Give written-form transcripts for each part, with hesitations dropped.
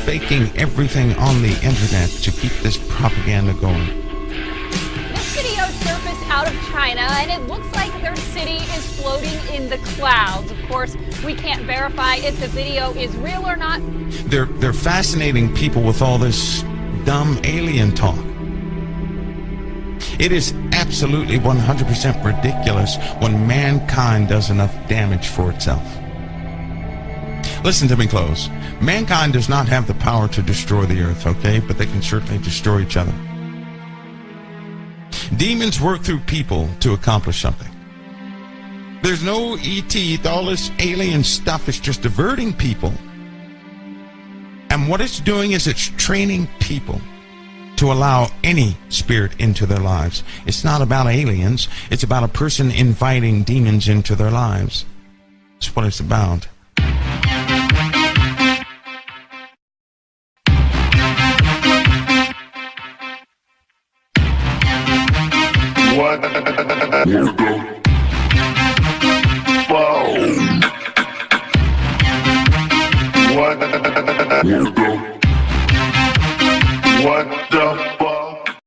faking everything on the internet to keep this propaganda going. This video surfaced out of China, and it looks like their city is floating in the clouds. Of course, we can't verify if the video is real or not. They're fascinating people with all this dumb alien talk. It is absolutely 100% ridiculous when mankind does enough damage for itself. Listen to me close. Mankind does not have the power to destroy the earth, okay? But they can certainly destroy each other. Demons work through people to accomplish something. There's no ET, all this alien stuff is just diverting people. And what it's doing is it's training people to allow any spirit into their lives. It's not about aliens. It's about a person inviting demons into their lives. That's what it's about. What the fuck?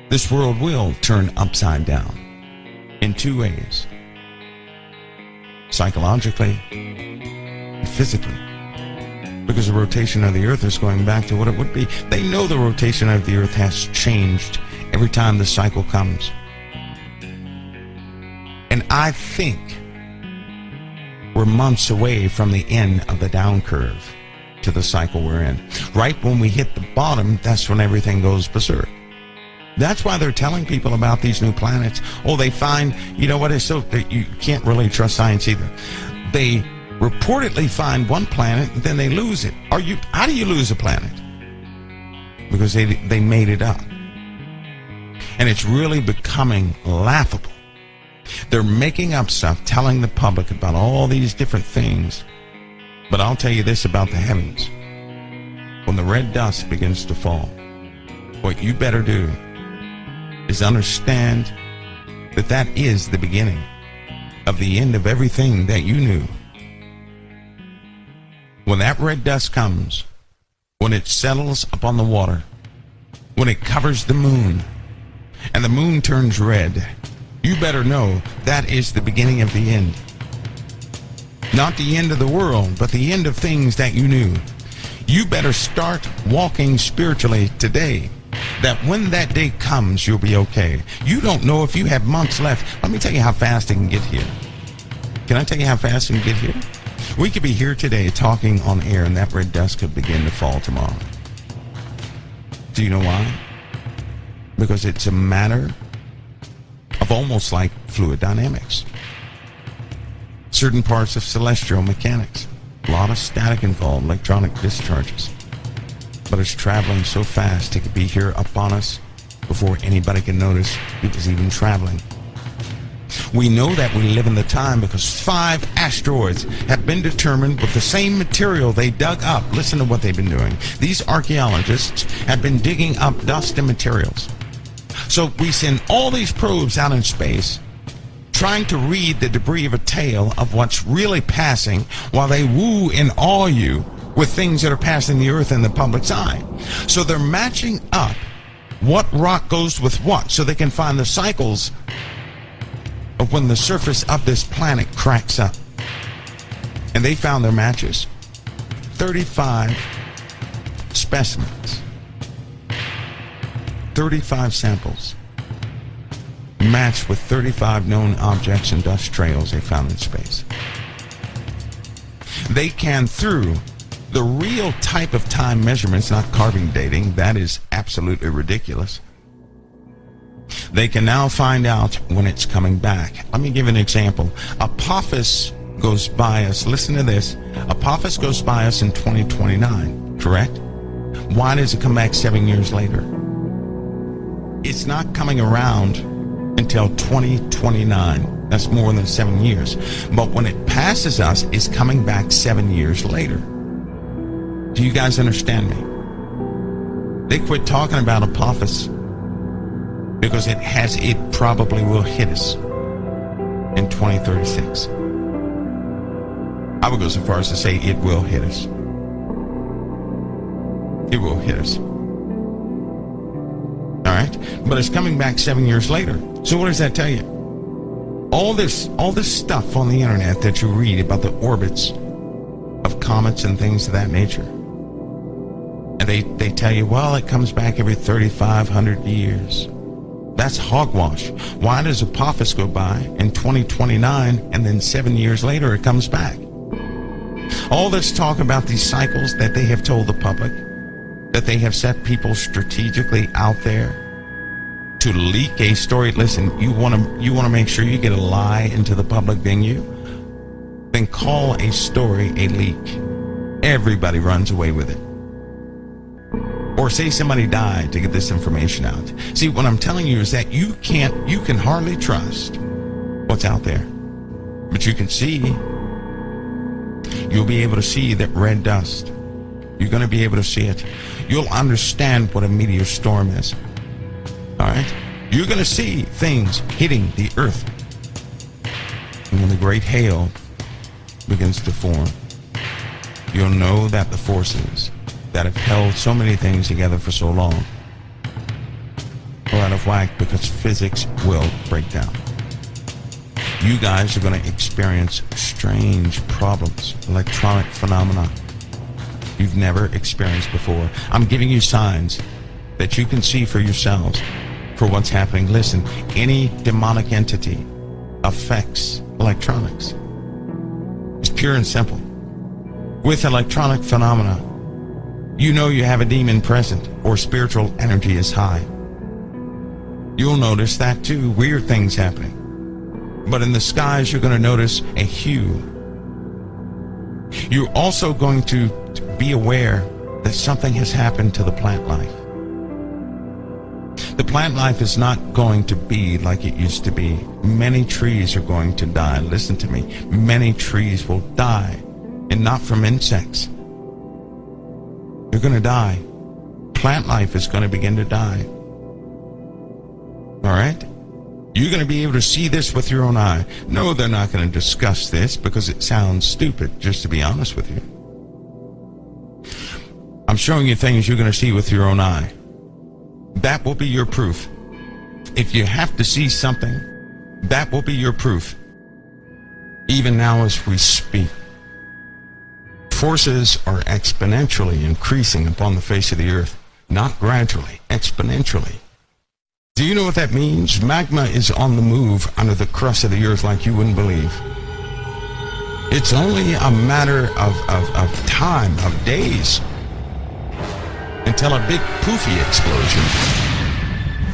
This world will turn upside down in two ways: psychologically and physically. Because the rotation of the earth is going back to what it would be. They know the rotation of the earth has changed every time the cycle comes. And I think we're months away from the end of the down curve to the cycle we're in. Right when we hit the bottom, that's when everything goes berserk. That's why they're telling people about these new planets. Oh, they find, you know what, it's so, you can't really trust science either. They reportedly find one planet, then they lose it. How do you lose a planet? Because they made it up. And it's really becoming laughable. They're making up stuff, telling the public about all these different things. But I'll tell you this about the heavens. When the red dust begins to fall, what you better do is understand that that is the beginning of the end of everything that you knew. When that red dust comes, when it settles upon the water, when it covers the moon, and the moon turns red, you better know that is the beginning of the end. Not the end of the world, but the end of things that you knew. You better start walking spiritually today, that when that day comes, you'll be okay. You don't know if you have months left. Let me tell you how fast it can get here. Can I tell you how fast it can get here? We could be here today talking on air, and that red dust could begin to fall tomorrow. Do you know why? Because it's a matter of almost like fluid dynamics. Certain parts of celestial mechanics. A lot of static involved, electronic discharges. But it's traveling so fast, it could be here upon us before anybody can notice it was even traveling. We know that we live in the time because 5 asteroids have been determined with the same material they dug up. Listen to what they've been doing. These archaeologists have been digging up dust and materials. So we send all these probes out in space, trying to read the debris of a tale of what's really passing, while they woo and awe you with things that are passing the earth in the public's eye. So they're matching up what rock goes with what, so they can find the cycles of when the surface of this planet cracks up. And they found their matches. 35 specimens. 35 samples matched with 35 known objects and dust trails they found in space. They can, through the real type of time measurements, not carbon dating, that is absolutely ridiculous. They can now find out when it's coming back. Let me give you an example. Apophis goes by us. Listen to this. Apophis goes by us in 2029, correct? Why does it come back 7 years later? It's not coming around until 2029. That's more than 7 years. But when it passes us, it's coming back 7 years later. Do you guys understand me? They quit talking about Apophis because it probably will hit us in 2036. I would go so far as to say it will hit us. It will hit us. All right? But it's coming back 7 years later. So what does that tell you? All this stuff on the internet that you read about the orbits of comets and things of that nature. And they tell you, well, it comes back every 3,500 years. That's hogwash. Why does Apophis go by in 2029 and then 7 years later it comes back? All this talk about these cycles that they have told the public, that they have set people strategically out there to leak a story. Listen, you want to make sure you get a lie into the public venue? Then call a story a leak. Everybody runs away with it. Or say somebody died to get this information out. See, what I'm telling you is that you can hardly trust what's out there. But you can see, you'll be able to see that red dust. You're going to be able to see it. You'll understand what a meteor storm is. All right? You're going to see things hitting the earth. And when the great hail begins to form, you'll know that the forces that have held so many things together for so long are out of whack, because physics will break down. You guys are going to experience strange problems, electronic phenomena you've never experienced before. I'm giving you signs that you can see for yourselves for what's happening. Listen, any demonic entity affects electronics. It's pure and simple. With electronic phenomena, you know you have a demon present or spiritual energy is high. You'll notice that too, weird things happening. But in the skies, you're going to notice a hue. You're also going to be aware that something has happened to the plant life. The plant life is not going to be like it used to be. Many trees are going to die. Listen to me. Many trees will die, and not from insects. They're going to die. Plant life is going to begin to die. All right? You're going to be able to see this with your own eye. No, they're not going to discuss this because it sounds stupid, just to be honest with you. I'm showing you things you're going to see with your own eye. That will be your proof. If you have to see something, that will be your proof. Even now as we speak, forces are exponentially increasing upon the face of the earth. Not gradually, exponentially. Do you know what that means? Magma is on the move under the crust of the earth like you wouldn't believe. It's only a matter of time, of days, until a big poofy explosion.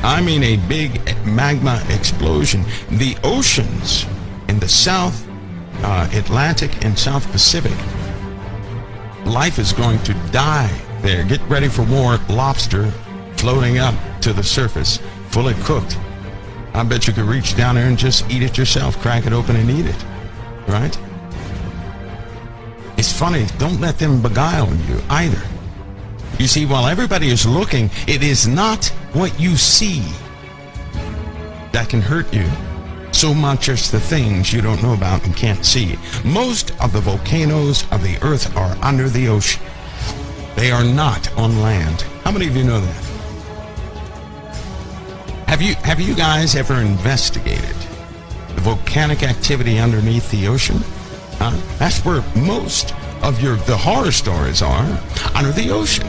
I mean a big magma explosion. The oceans in the South Atlantic and South Pacific, life is going to die there. Get ready for more lobster floating up to the surface, fully cooked. I bet you could reach down there and just eat it yourself, crack it open and eat it, right? It's funny, don't let them beguile you either. You see, while everybody is looking, it is not what you see that can hurt you so much as the things you don't know about and can't see. Most of the volcanoes of the earth are under the ocean. They are not on land. How many of you know that? Have you guys ever investigated the volcanic activity underneath the ocean? That's where most of the horror stories are, under the ocean.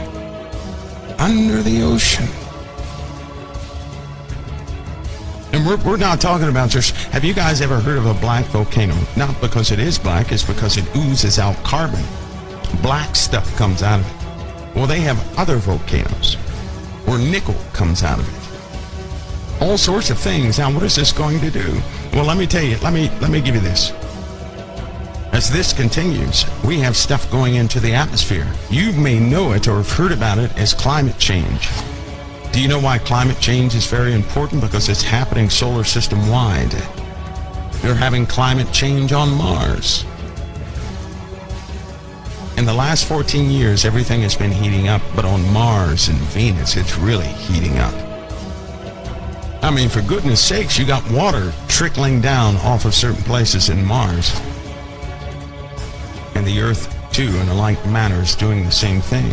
Under the ocean. And we're not talking about just, have you guys ever heard of a black volcano? Not because it is black, it's because it oozes out carbon. Black stuff comes out of it. Well, they have other volcanoes where nickel comes out of it. All sorts of things. Now, what is this going to do? Well, let me tell you, let me give you this. As this continues, we have stuff going into the atmosphere. You may know it or have heard about it as climate change. Do you know why climate change is very important? Because it's happening solar system wide. They're having climate change on Mars. In the last 14 years, everything has been heating up, but on Mars and Venus, it's really heating up. I mean, for goodness sakes, you got water trickling down off of certain places in Mars. And the Earth, too, in a like manner, is doing the same thing.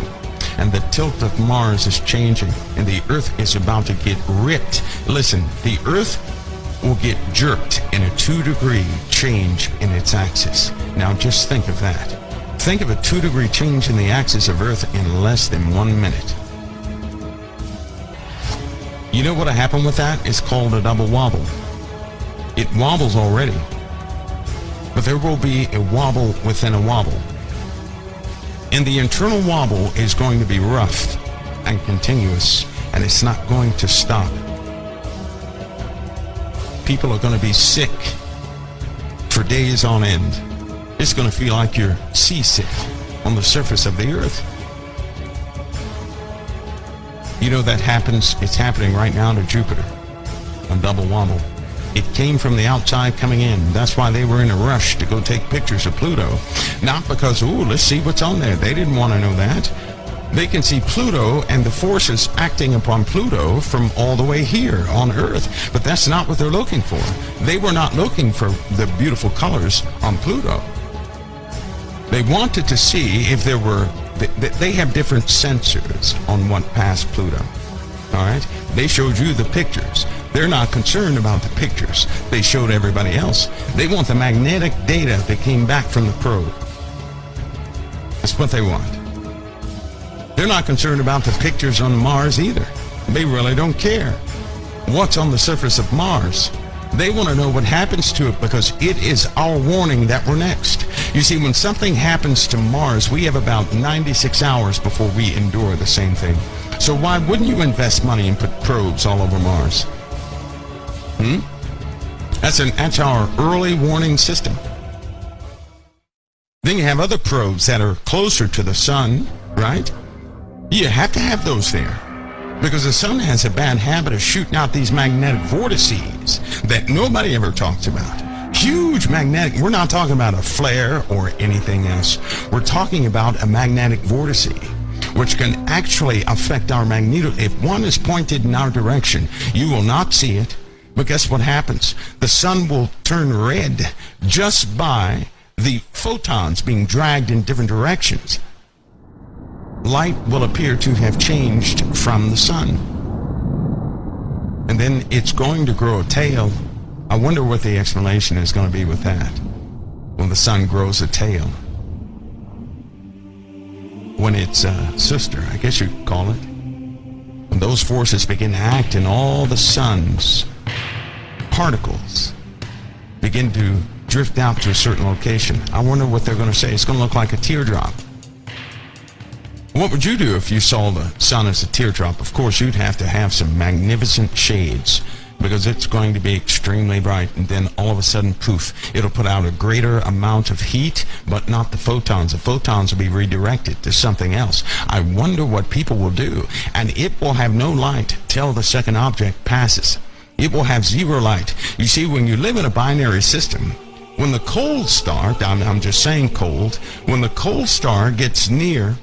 And the tilt of Mars is changing, and the Earth is about to get ripped. Listen, the Earth will get jerked in a 2-degree change in its axis. Now just think of that. Think of a 2-degree change in the axis of Earth in less than 1 minute. You know what happened with that? It's called a double wobble. It wobbles already, but there will be a wobble within a wobble. And the internal wobble is going to be rough and continuous, and it's not going to stop. People are going to be sick for days on end. It's going to feel like you're seasick on the surface of the Earth. You know that happens, it's happening right now to Jupiter, on double wobble. It came from the outside coming in. That's why they were in a rush to go take pictures of Pluto. Not because, ooh, let's see what's on there. They didn't want to know that. They can see Pluto and the forces acting upon Pluto from all the way here on Earth. But that's not what they're looking for. They were not looking for the beautiful colors on Pluto. They wanted to see if there were, they have different sensors on what passed Pluto. All right? They showed you the pictures. They're not concerned about the pictures they showed everybody else. They want the magnetic data that came back from the probe. That's what they want. They're not concerned about the pictures on Mars either. They really don't care what's on the surface of Mars. They want to know what happens to it because it is our warning that we're next. You see, when something happens to Mars, we have about 96 hours before we endure the same thing. So why wouldn't you invest money and put probes all over Mars? That's our early warning system. Then you have other probes that are closer to the sun, right? You have to have those there because the sun has a bad habit of shooting out these magnetic vortices that nobody ever talks about. Huge magnetic, we're not talking about a flare or anything else. We're talking about a magnetic vortice, which can actually affect our magneto. If one is pointed in our direction, you will not see it. But guess what happens? The sun will turn red just by the photons being dragged in different directions. Light will appear to have changed from the sun. And then it's going to grow a tail. I wonder what the explanation is going to be with that. When the sun grows a tail. When its sister, I guess you'd call it. When those forces begin to act in all the sun's particles begin to drift out to a certain location. I wonder what they're going to say. It's going to look like a teardrop. What would you do if you saw the sun as a teardrop? Of course, you'd have to have some magnificent shades because it's going to be extremely bright, and then all of a sudden, poof, it'll put out a greater amount of heat, but not the photons. The photons will be redirected to something else. I wonder what people will do, and it will have no light till the second object passes. It will have zero light. You see, when you live in a binary system, when the cold star, I'm just saying cold, when the cold star gets near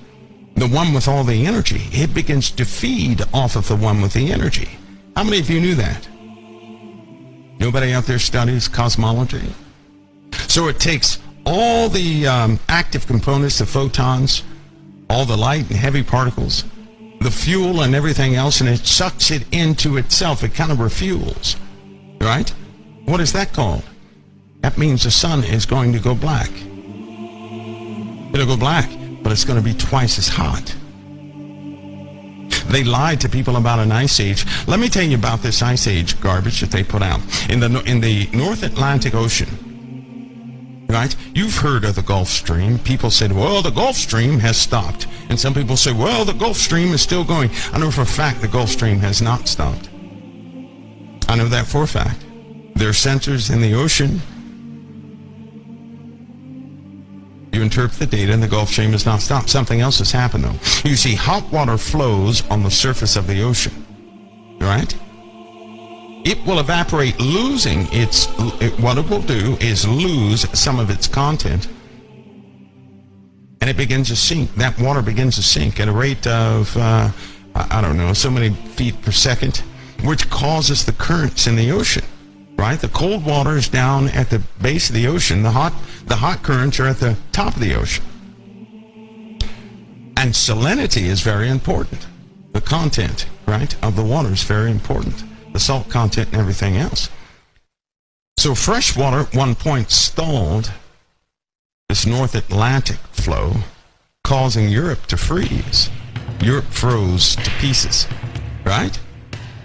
the one with all the energy, it begins to feed off of the one with the energy. How many of you knew that? Nobody out there studies cosmology? So it takes all the active components, the photons, all the light and heavy particles, the fuel and everything else, and it sucks it into itself. It kind of refuels, right? What is that called? That means the sun is going to go black. It'll go black, but it's going to be twice as hot. They lied to people about an ice age. Let me tell you about this ice age garbage that they put out. In the North Atlantic Ocean, right? You've heard of the Gulf Stream. People said, well, the Gulf Stream has stopped. And some people say, well, the Gulf Stream is still going. I know for a fact the Gulf Stream has not stopped. I know that for a fact. There are sensors in the ocean. You interpret the data and the Gulf Stream has not stopped. Something else has happened, though. You see, hot water flows on the surface of the ocean, right? It will evaporate, losing what it will do is lose some of its content, and it begins to sink. That water begins to sink at a rate of, I don't know, so many feet per second, which causes the currents in the ocean. Right? The cold water is down at the base of the ocean. The The hot currents are at the top of the ocean. And salinity is very important. The content, right, of the water is very important. The salt content and everything else. So fresh water at one point stalled this North Atlantic flow, causing Europe to freeze. Europe froze to pieces, right?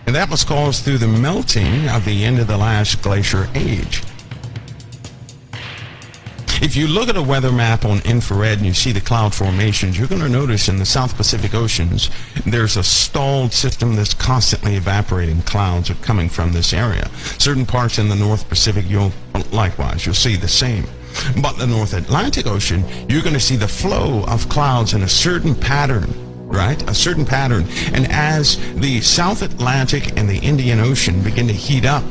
And that was caused through the melting of the end of the last glacier age. If you look at a weather map on infrared and you see the cloud formations, you're going to notice in the South Pacific Oceans, there's a stalled system that's constantly evaporating. Clouds are coming from this area. Certain parts in the North Pacific, you'll see the same. But the North Atlantic Ocean, you're going to see the flow of clouds in a certain pattern, right? A certain pattern. And as the South Atlantic and the Indian Ocean begin to heat up,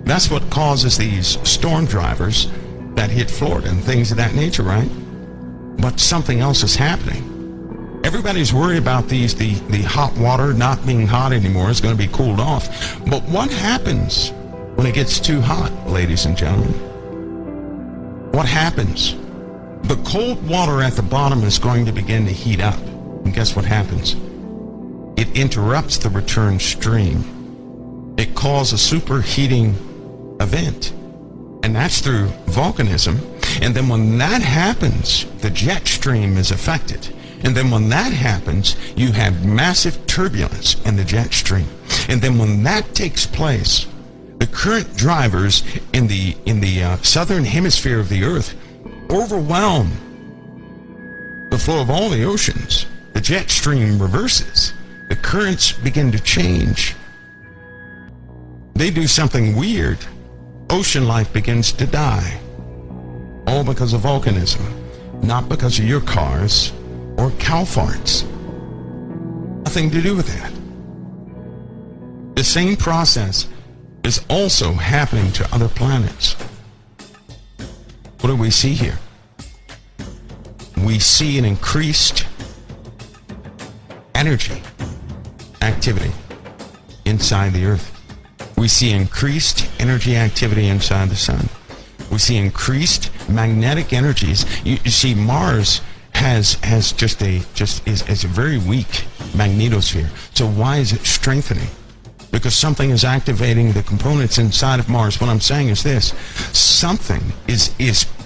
that's what causes these storm drivers that hit Florida and things of that nature, right? But something else is happening. Everybody's worried about the hot water not being hot anymore. It's going to be cooled off. But what happens when it gets too hot, ladies and gentlemen? What happens? The cold water at the bottom is going to begin to heat up. And guess what happens? It interrupts the return stream. It causes a superheating event. And that's through volcanism. And then when that happens, the jet stream is affected. And then when that happens, you have massive turbulence in the jet stream. And then when that takes place, the current drivers in the southern hemisphere of the Earth overwhelm the flow of all the oceans. The jet stream reverses. The currents begin to change. They do something weird. Ocean life begins to die. All because of volcanism. Not because of your cars or cow farts. Nothing to do with that. The same process is also happening to other planets. What do we see here? We see an increased energy activity inside the Earth. We see increased energy activity inside the sun. We see increased magnetic energies. You see, Mars is a very weak magnetosphere. So why is it strengthening? Because something is activating the components inside of Mars. What I'm saying is this: something is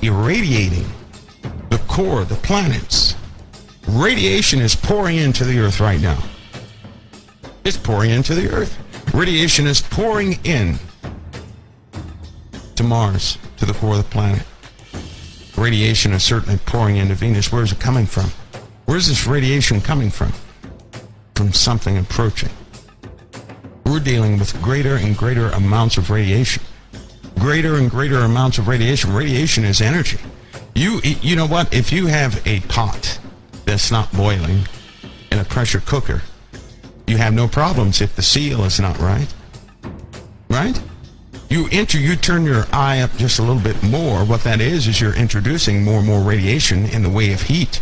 irradiating the core, the planets. Radiation is pouring into the Earth right now. It's pouring into the Earth. Radiation is pouring in to Mars, to the core of the planet. Radiation is certainly pouring into Venus. Where is it coming from? Where is this radiation coming from? From something approaching. We're dealing with greater and greater amounts of radiation. Greater and greater amounts of radiation. Radiation is energy. You know what? If you have a pot that's not boiling in a pressure cooker, you have no problems if the seal is not right. Right? You turn your eye up just a little bit more. What that is you're introducing more and more radiation in the way of heat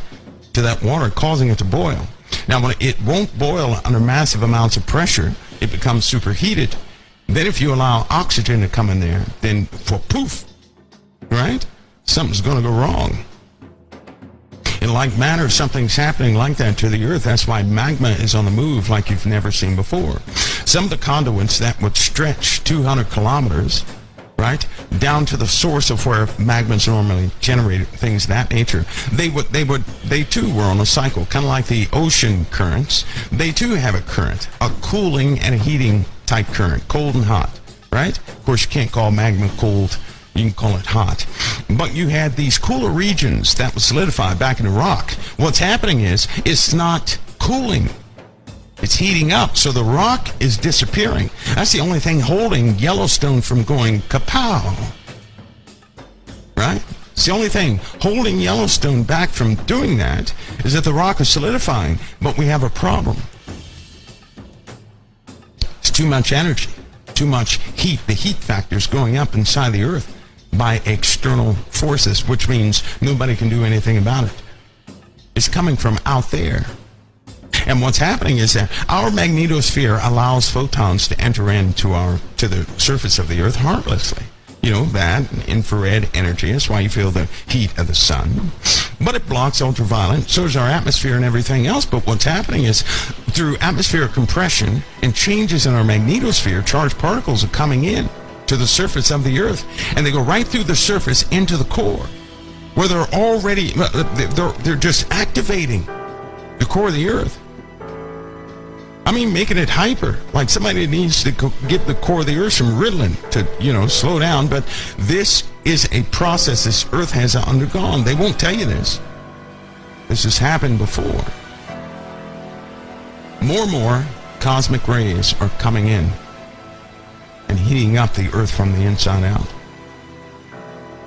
to that water, causing it to boil. Now, when it won't boil under massive amounts of pressure, it becomes superheated. Then if you allow oxygen to come in there, then poof, right? Something's going to go wrong. In like manner, something's happening like that to the Earth. That's why magma is on the move like you've never seen before. Some of the conduits that would stretch 200 kilometers, right, down to the source of where magma's normally generated, things of that nature, they too were on a cycle, kind of like the ocean currents. They too have a current, a cooling and a heating type current, cold and hot, right? Of course, you can't call magma cold. You can call it hot. But you had these cooler regions that was solidified back in the rock. What's happening is it's not cooling. It's heating up. So the rock is disappearing. That's the only thing holding Yellowstone from going kapow. Right? It's the only thing holding Yellowstone back from doing that is that the rock is solidifying. But we have a problem. It's too much energy. Too much heat. The heat factor is going up inside the Earth by external forces, which means nobody can do anything about it. It's coming from out there. And what's happening is that our magnetosphere allows photons to enter to the surface of the Earth harmlessly. that infrared energy. That's why you feel the heat of the sun. But it blocks ultraviolet. So does our atmosphere and everything else. But what's happening is through atmospheric compression and changes in our magnetosphere, charged particles are coming in to the surface of the Earth. And they go right through the surface into the core, where they're already, they're just activating the core of the Earth. I mean, making it hyper, like somebody needs to get the core of the Earth some Ritalin to, slow down. But this is a process this Earth has undergone. They won't tell you this. This has happened before. More and more cosmic rays are coming in and heating up the Earth from the inside out.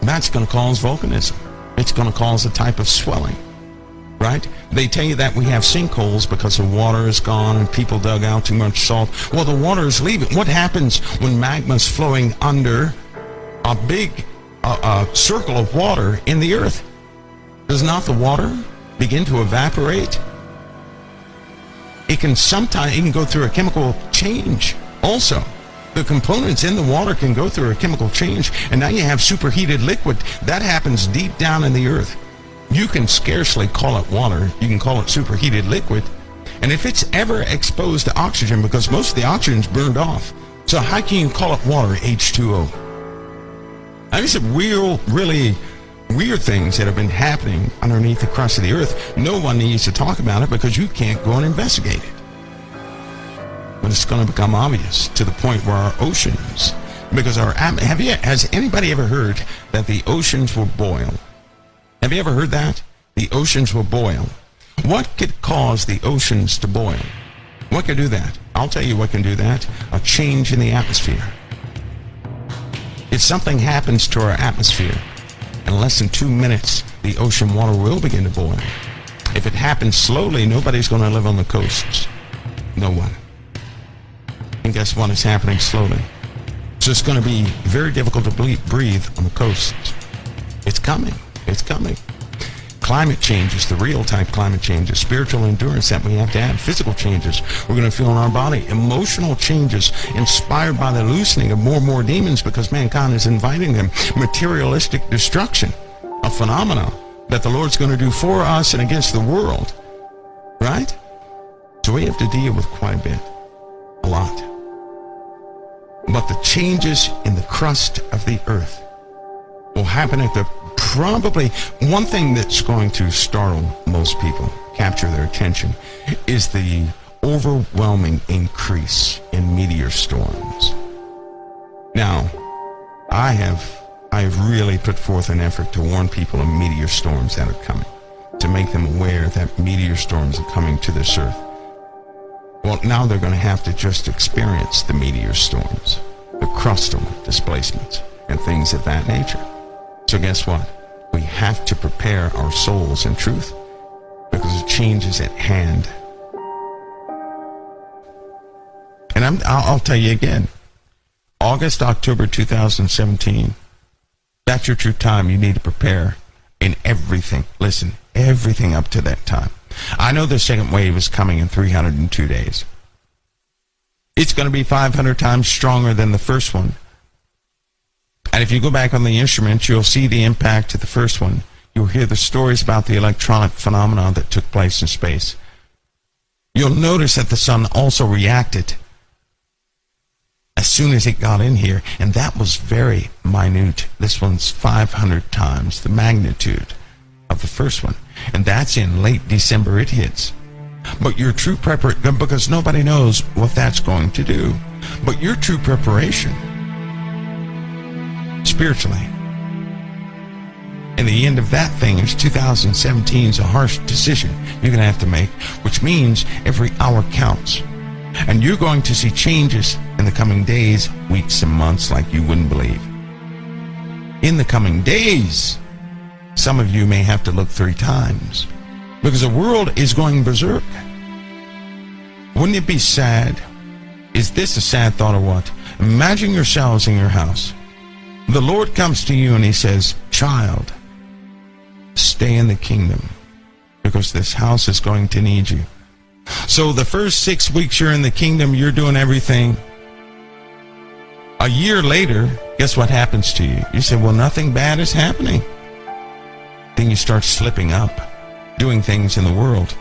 That's going to cause volcanism. It's going to cause a type of swelling. Right? They tell you that we have sinkholes because the water is gone and people dug out too much salt. Well, the water is leaving. What happens when magma is flowing under a big circle of water in the Earth? Does not the water begin to evaporate? It can go through a chemical change also. The components in the water can go through a chemical change, and now you have superheated liquid. That happens deep down in the Earth. You can scarcely call it water. You can call it superheated liquid. And if it's ever exposed to oxygen, because most of the oxygen is burned off, so how can you call it water, H2O? I mean, some really weird things that have been happening underneath the crust of the Earth. No one needs to talk about it because you can't go and investigate it. But it's going to become obvious to the point where our oceans, because has anybody ever heard that the oceans will boil? Have you ever heard that? The oceans will boil. What could cause the oceans to boil? What can do that? I'll tell you what can do that. A change in the atmosphere. If something happens to our atmosphere, in less than 2 minutes, the ocean water will begin to boil. If it happens slowly, nobody's going to live on the coasts. No one. And guess what? It's happening slowly. So it's going to be very difficult to breathe on the coasts. It's coming. It's coming. Climate changes, the real type climate changes, spiritual endurance that we have to have, physical changes we're going to feel in our body, emotional changes inspired by the loosening of more and more demons because mankind is inviting them, materialistic destruction, a phenomenon that the Lord's going to do for us and against the world, right? So we have to deal with quite a bit, a lot. But the changes in the crust of the Earth will happen at the probably one thing that's going to startle most people, capture their attention, is the overwhelming increase in meteor storms. Now, I have really put forth an effort to warn people of meteor storms that are coming, to make them aware that meteor storms are coming to this Earth. Well, now they're going to have to just experience the meteor storms, the crustal displacements, and things of that nature. So guess what? We have to prepare our souls in truth because the change is at hand. And I'll tell you again, August, October 2017, that's your true time. You need to prepare in everything. Listen, everything up to that time. I know the second wave is coming in 302 days. It's going to be 500 times stronger than the first one. And if you go back on the instruments, you'll see the impact of the first one. You'll hear the stories about the electronic phenomenon that took place in space. You'll notice that the sun also reacted as soon as it got in here, and that was very minute. This one's 500 times the magnitude of the first one, and that's in late December it hits. But your true preparation, because nobody knows what that's going to do, but your true preparation spiritually. And the end of that thing is 2017 is a harsh decision you're going to have to make, which means every hour counts. And you're going to see changes in the coming days, weeks, and months like you wouldn't believe. In the coming days, some of you may have to look 3 times because the world is going berserk. Wouldn't it be sad? Is this a sad thought or what? Imagine yourselves in your house. The Lord comes to you and he says, child, stay in the kingdom because this house is going to need you. So the first 6 weeks you're in the kingdom, you're doing everything. A year later, guess what happens to you? You say, well, nothing bad is happening. Then you start slipping up, doing things in the world.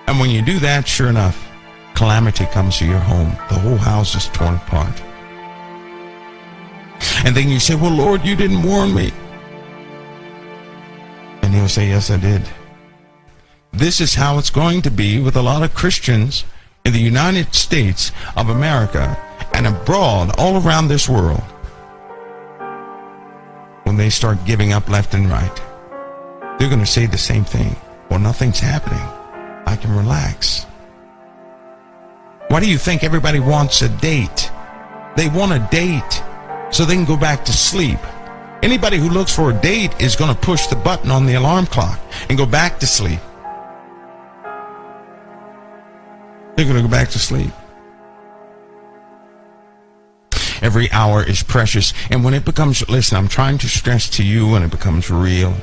And when you do that, sure enough, calamity comes to your home. The whole house is torn apart. And then you say, well, Lord, you didn't warn me. And he'll say, yes, I did. This is how it's going to be with a lot of Christians in the United States of America and abroad all around this world. When they start giving up left and right, they're going to say the same thing. Well, nothing's happening. I can relax. Why do you think everybody wants a date? They want a date so they can go back to sleep. Anybody who looks for a date is going to push the button on the alarm clock and go back to sleep. They're going to go back to sleep. Every hour is precious. And when it becomes, listen, I'm trying to stress to you, when it becomes real.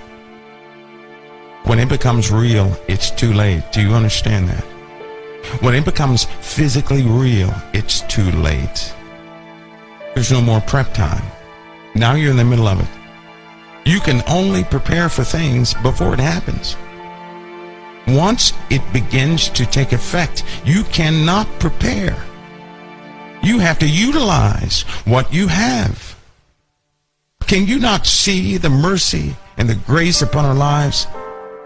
When it becomes real, it's too late. Do you understand that? When it becomes physically real, it's too late. There's no more prep time. Now you're in the middle of it. You can only prepare for things before it happens. Once it begins to take effect, you cannot prepare. You have to utilize what you have. Can you not see the mercy and the grace upon our lives?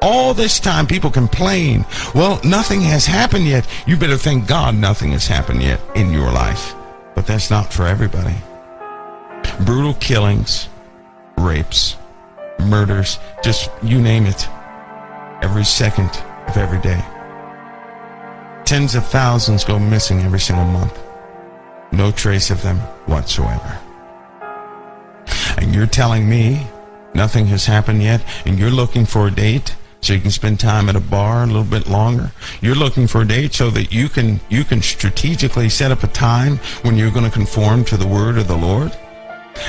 All this time people complain, well, nothing has happened yet. You better thank God nothing has happened yet in your life. But that's not for everybody. Brutal killings, rapes, murders, just you name it, every second of every day. Tens of thousands go missing every single month. No trace of them whatsoever. And you're telling me nothing has happened yet, and you're looking for a date so you can spend time at a bar a little bit longer. You're looking for a date so that you can strategically set up a time when you're going to conform to the word of the Lord.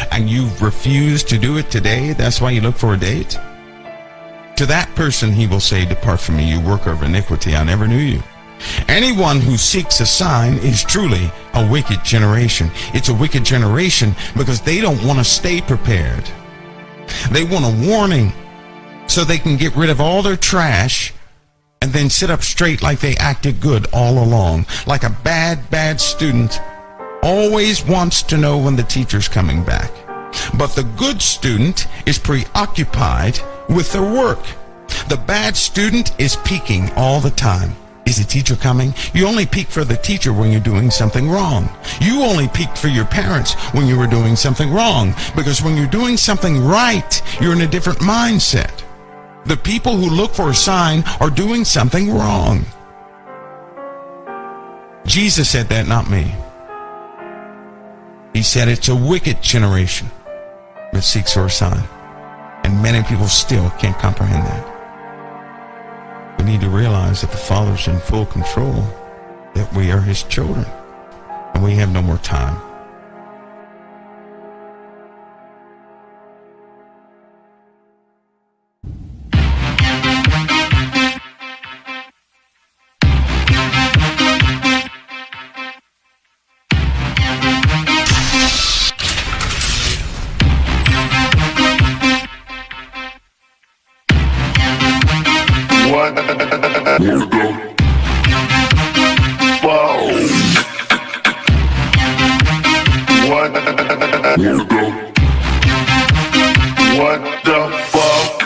And you refuse to do it today. That's why you look for a date. To that person he will say, depart from me, you worker of iniquity. I never knew you. Anyone who seeks a sign is truly a wicked generation. It's a wicked generation because they don't want to stay prepared. They want a warning so they can get rid of all their trash and then sit up straight like they acted good all along. Like a bad student always wants to know when the teacher's coming back. But the good student is preoccupied with their work. The bad student is peeking all the time. Is the teacher coming? You only peek for the teacher when you're doing something wrong. You only peeked for your parents when you were doing something wrong. Because when you're doing something right, you're in a different mindset. The people who look for a sign are doing something wrong. Jesus said that, not me. He said it's a wicked generation that seeks for a sign. And many people still can't comprehend that. We need to realize that the Father's in full control, that we are His children, and we have no more time. What the fuck?